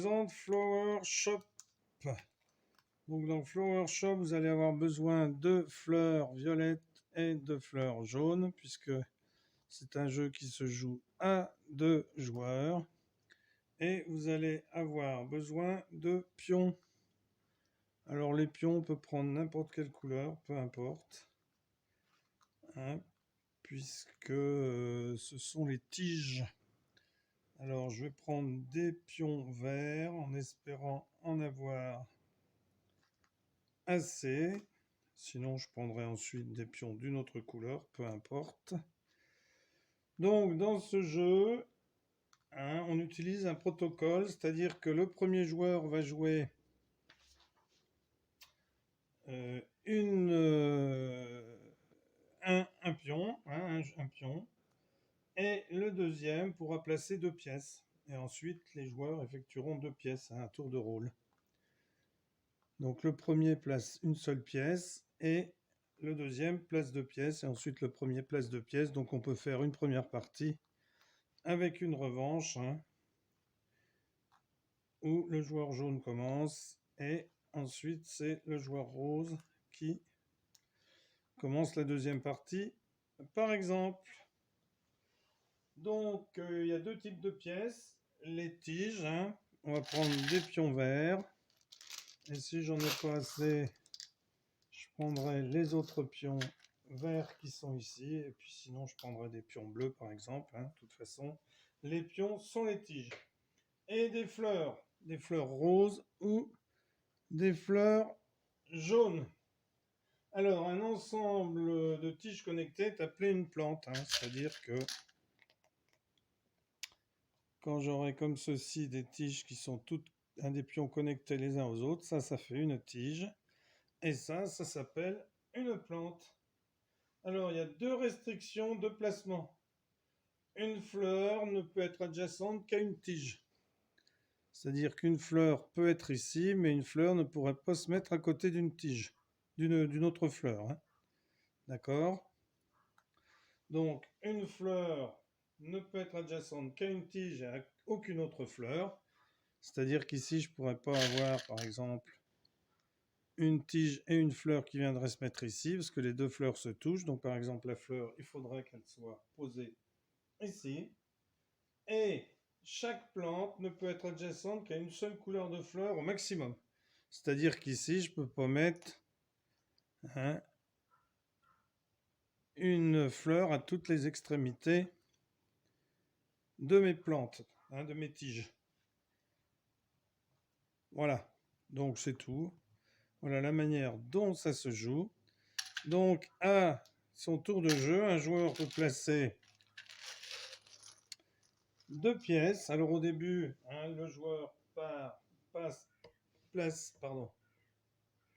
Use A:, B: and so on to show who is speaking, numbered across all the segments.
A: présente Flower Shop. Donc dans Flower Shop, vous allez avoir besoin de fleurs violettes et de fleurs jaunes, puisque c'est un jeu qui se joue à 2 joueurs. Et vous allez avoir besoin de pions. Alors les pions, on peut prendre n'importe quelle couleur, peu importe, hein, puisque ce sont les tiges. Alors je vais prendre des pions verts en espérant en avoir assez. Sinon je prendrai ensuite des pions d'une autre couleur, peu importe. Donc dans ce jeu, hein, on utilise un protocole, c'est-à-dire que le premier joueur va jouer un pion, hein, un pion, et le deuxième pourra placer 2 pièces. Et ensuite, les joueurs effectueront 2 pièces, hein, un tour de rôle. Donc le premier place une seule pièce et le deuxième place 2 pièces et ensuite le premier place 2 pièces. Donc on peut faire une première partie avec une revanche, hein, où le joueur jaune commence et ensuite c'est le joueur rose qui commence la deuxième partie, par exemple. Donc il y a 2 types de pièces, les tiges, hein. On va prendre des pions verts et si j'en ai pas assez, je prendrai les autres pions verts qui sont ici, et puis sinon je prendrai des pions bleus par exemple, hein. De toute façon, les pions sont les tiges. Et des fleurs roses ou des fleurs jaunes. Alors, un ensemble de tiges connectées est appelé une plante, hein. C'est-à-dire que quand j'aurai comme ceci des tiges qui sont toutes des pions connectés les uns aux autres, ça fait une tige. Et ça s'appelle une plante. Alors, il y a 2 restrictions de placement. Une fleur ne peut être adjacente qu'à une tige. C'est-à-dire qu'une fleur peut être ici, mais une fleur ne pourrait pas se mettre à côté d'une tige, d'une autre fleur, hein. D'accord? Donc, une fleur ne peut être adjacente qu'à une tige et à aucune autre fleur. C'est-à-dire qu'ici, je ne pourrais pas avoir, par exemple, une tige et une fleur qui viendraient se mettre ici, parce que les 2 fleurs se touchent. Donc, par exemple, la fleur, il faudrait qu'elle soit posée ici. Et chaque plante ne peut être adjacente qu'à une seule couleur de fleur au maximum. C'est-à-dire qu'ici, je ne peux pas mettre, hein, une fleur à toutes les extrémités de mes plantes, hein, de mes tiges. Voilà, donc c'est tout. Voilà la manière dont ça se joue. Donc à son tour de jeu, un joueur peut placer 2 pièces. Alors au début, hein, le joueur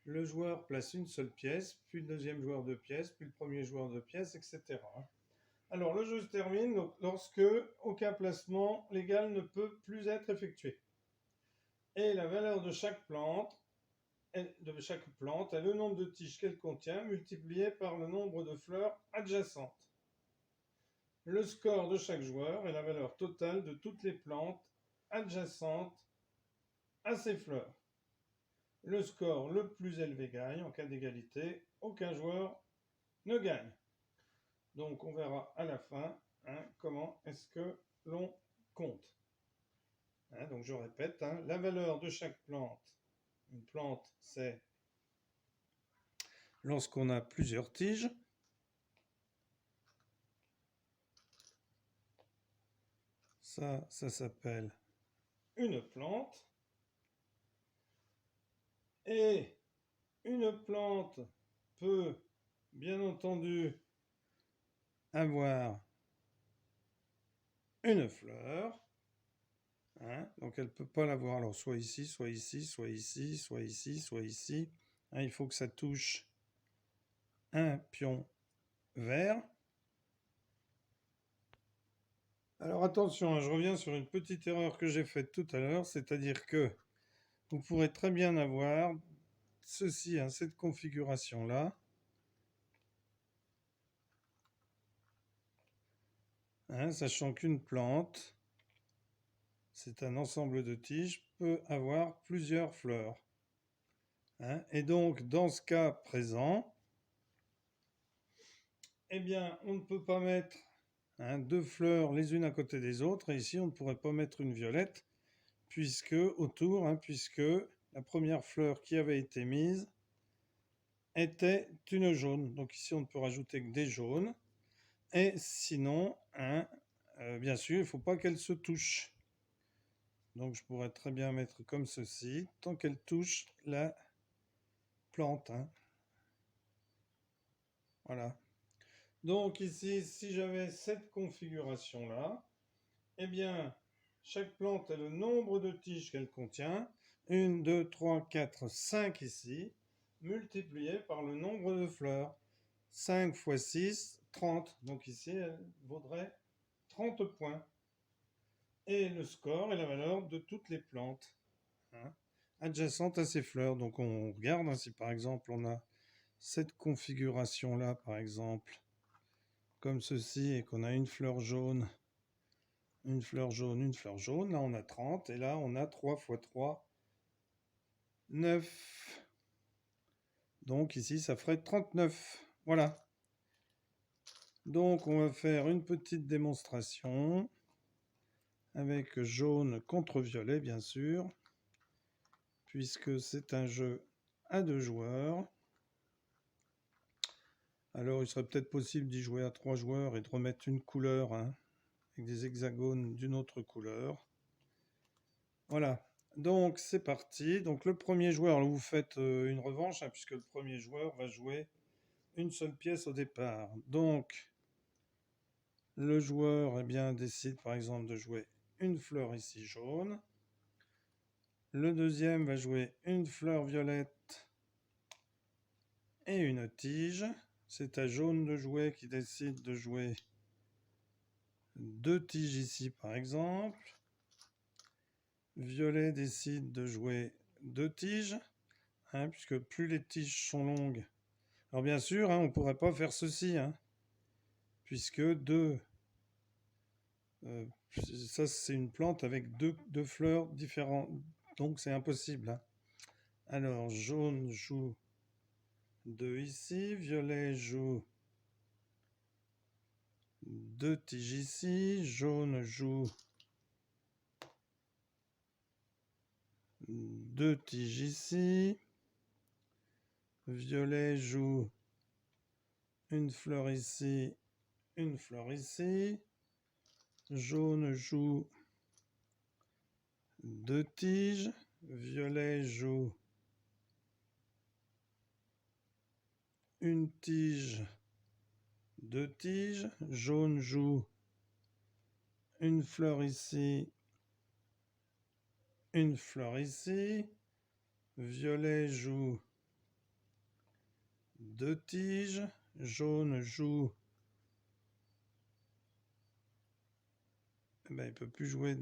A: le joueur place une seule pièce, puis le deuxième joueur 2 pièces, puis le premier joueur 2 pièces, etc. Alors le jeu se termine lorsque aucun placement légal ne peut plus être effectué. Et la valeur de chaque plante est le nombre de tiges qu'elle contient multiplié par le nombre de fleurs adjacentes. Le score de chaque joueur est la valeur totale de toutes les plantes adjacentes à ces fleurs. Le score le plus élevé gagne. En cas d'égalité, aucun joueur ne gagne. Donc on verra à la fin, hein, comment est-ce que l'on compte. Hein, donc je répète, hein, la valeur de chaque plante. Une plante, c'est lorsqu'on a plusieurs tiges. Ça s'appelle une plante. Et une plante peut, bien entendu, avoir une fleur. Hein, donc elle ne peut pas l'avoir alors soit ici, soit ici, soit ici, soit ici, soit ici. Hein, il faut que ça touche un pion vert. Alors attention, hein, je reviens sur une petite erreur que j'ai faite tout à l'heure, c'est-à-dire que vous pourrez très bien avoir ceci, hein, cette configuration-là. Hein, sachant qu'une plante c'est un ensemble de tiges, peut avoir plusieurs fleurs. Hein. Et donc, dans ce cas présent, eh bien, on ne peut pas mettre deux fleurs les unes à côté des autres. Et ici, on ne pourrait pas mettre une violette, puisque autour, puisque la première fleur qui avait été mise était une jaune. Donc ici, on ne peut rajouter que des jaunes. Et sinon, bien sûr, il ne faut pas qu'elle se touche. Donc je pourrais très bien mettre comme ceci, tant qu'elle touche la plante. Voilà. Donc ici, si j'avais cette configuration-là, eh bien, chaque plante a le nombre de tiges qu'elle contient. 1, 2, 3, 4, 5 ici, multiplié par le nombre de fleurs. 5 fois 6, 30. Donc ici, elle vaudrait 30 points. Et le score est la valeur de toutes les plantes adjacentes à ces fleurs. Donc on regarde, si par exemple on a cette configuration-là, par exemple, comme ceci, et qu'on a une fleur jaune, une fleur jaune, une fleur jaune, là on a 30, et là on a 3 fois 3, 9. Donc ici ça ferait 39. Voilà. Donc on va faire une petite démonstration avec jaune contre violet, bien sûr, puisque c'est un jeu à 2 joueurs. Alors il serait peut-être possible d'y jouer à 3 joueurs et de remettre une couleur, avec des hexagones d'une autre couleur. Voilà, donc c'est parti. Donc le premier joueur, là, vous faites une revanche, puisque le premier joueur va jouer une seule pièce au départ. Donc le joueur décide par exemple de jouer une fleur ici jaune. Le deuxième va jouer une fleur violette et une tige. C'est à jaune de jouer qui décide de jouer 2 tiges ici par exemple. Violet décide de jouer 2 tiges, puisque plus les tiges sont longues. Alors bien sûr, on ne pourrait pas faire ceci, puisque ça c'est une plante avec deux fleurs différentes, donc c'est impossible. Alors jaune joue 2 ici, violet joue 2 tiges ici, jaune joue 2 tiges ici, violet joue une fleur ici, une fleur ici, jaune joue 2 tiges, violet joue une tige, 2 tiges, jaune joue une fleur ici, une fleur ici, violet joue 2 tiges, jaune joue, il ne peut plus jouer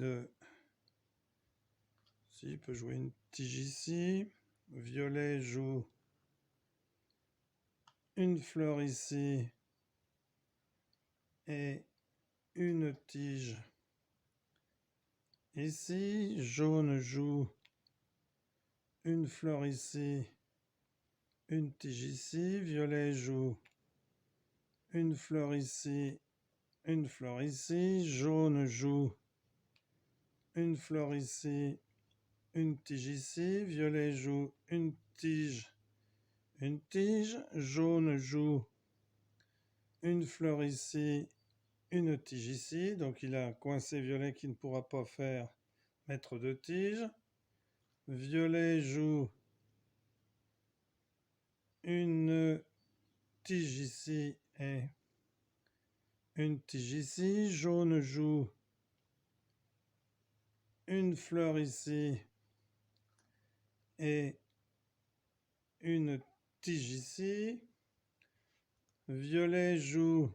A: si, il peut jouer une tige ici, violet joue une fleur ici et une tige ici, jaune joue une fleur ici, une tige ici, violet joue une fleur ici, une fleur ici, jaune joue une fleur ici, une tige ici, violet joue une tige, jaune joue une fleur ici, une tige ici, donc il a coincé violet qui ne pourra pas mettre de tige. Violet joue une tige ici et une tige ici, jaune joue une fleur ici et une tige ici, violet joue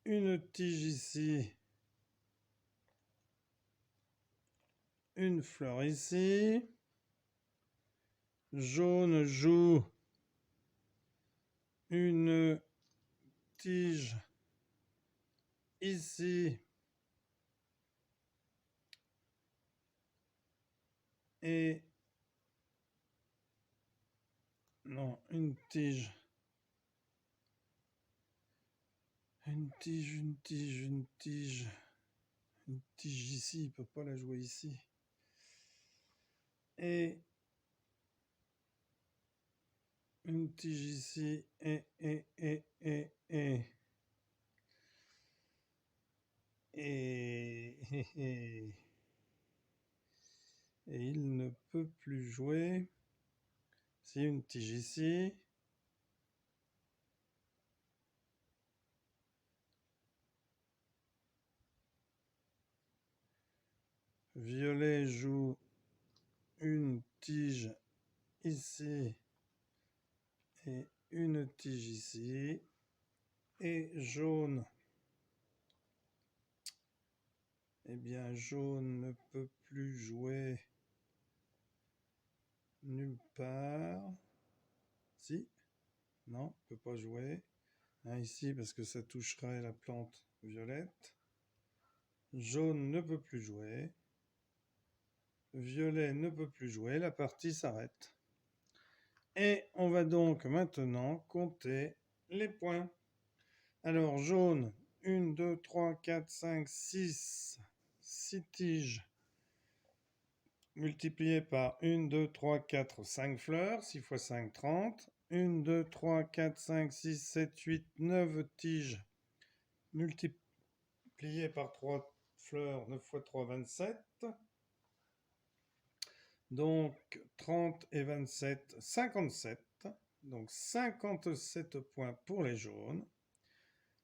A: une tige ici, une fleur ici, jaune joue une tige ici et non, une tige. Une tige ici, il peut pas la jouer ici. Et une tige ici, et il ne peut plus jouer. Si, une tige ici. Violet joue une tige ici et une tige ici. Et jaune, eh bien jaune ne peut plus jouer nulle part. Si, non, peut pas jouer. Ici parce que ça toucherait la plante violette. Jaune ne peut plus jouer. Violet ne peut plus jouer. La partie s'arrête. Et on va donc maintenant compter les points. Alors jaune, 1, 2, 3, 4, 5, 6. 6 tiges multiplié par 1, 2, 3, 4, 5 fleurs, 6 x 5, 30. 1, 2, 3, 4, 5, 6, 7, 8, 9 tiges multiplié par 3 fleurs, 9 x 3, 27. Donc 30 et 27, 57. Donc 57 points pour les jaunes.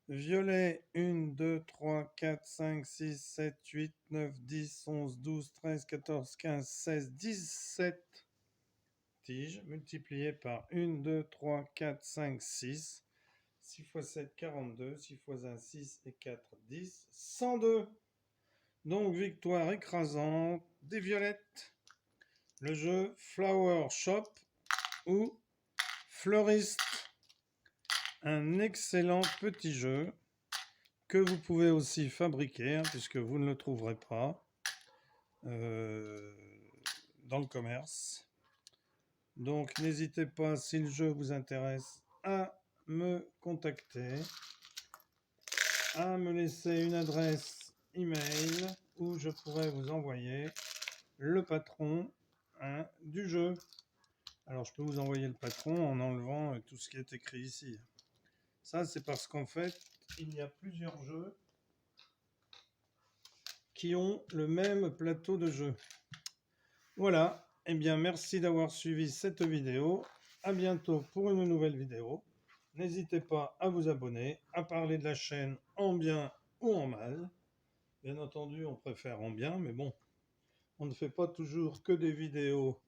A: Violet, 1, 2, 3, 4, 5, 6, 7, 8, 9, 10, 11, 12, 13, 14, 15, 16, 17 tiges multipliées par 1, 2, 3, 4, 5, 6. 6 x 7, 42. 6 x 1, 6 et 4, 10. 102. Donc victoire écrasante des violettes. Le jeu Flower Shop ou Fleuriste. Un excellent petit jeu que vous pouvez aussi fabriquer, puisque vous ne le trouverez pas dans le commerce. Donc n'hésitez pas, si le jeu vous intéresse, à me contacter, à me laisser une adresse email où je pourrai vous envoyer le patron du jeu. Alors je peux vous envoyer le patron en enlevant tout ce qui est écrit ici. Ça c'est parce qu'en fait il y a plusieurs jeux qui ont le même plateau de jeu. Voilà, et bien merci d'avoir suivi cette vidéo. À bientôt pour une nouvelle vidéo. N'hésitez pas à vous abonner, à parler de la chaîne en bien ou en mal. Bien entendu, on préfère en bien, mais bon, on ne fait pas toujours que des vidéos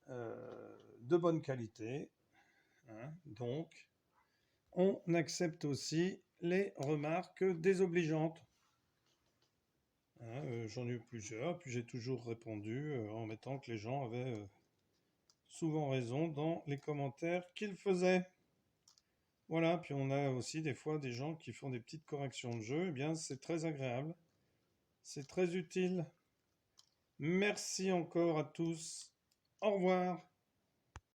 A: de bonne qualité. Donc, on accepte aussi les remarques désobligeantes. J'en ai eu plusieurs, puis j'ai toujours répondu en mettant que les gens avaient souvent raison dans les commentaires qu'ils faisaient. Voilà, puis on a aussi des fois des gens qui font des petites corrections de jeu, eh bien c'est très agréable, c'est très utile. Merci encore à tous, au revoir.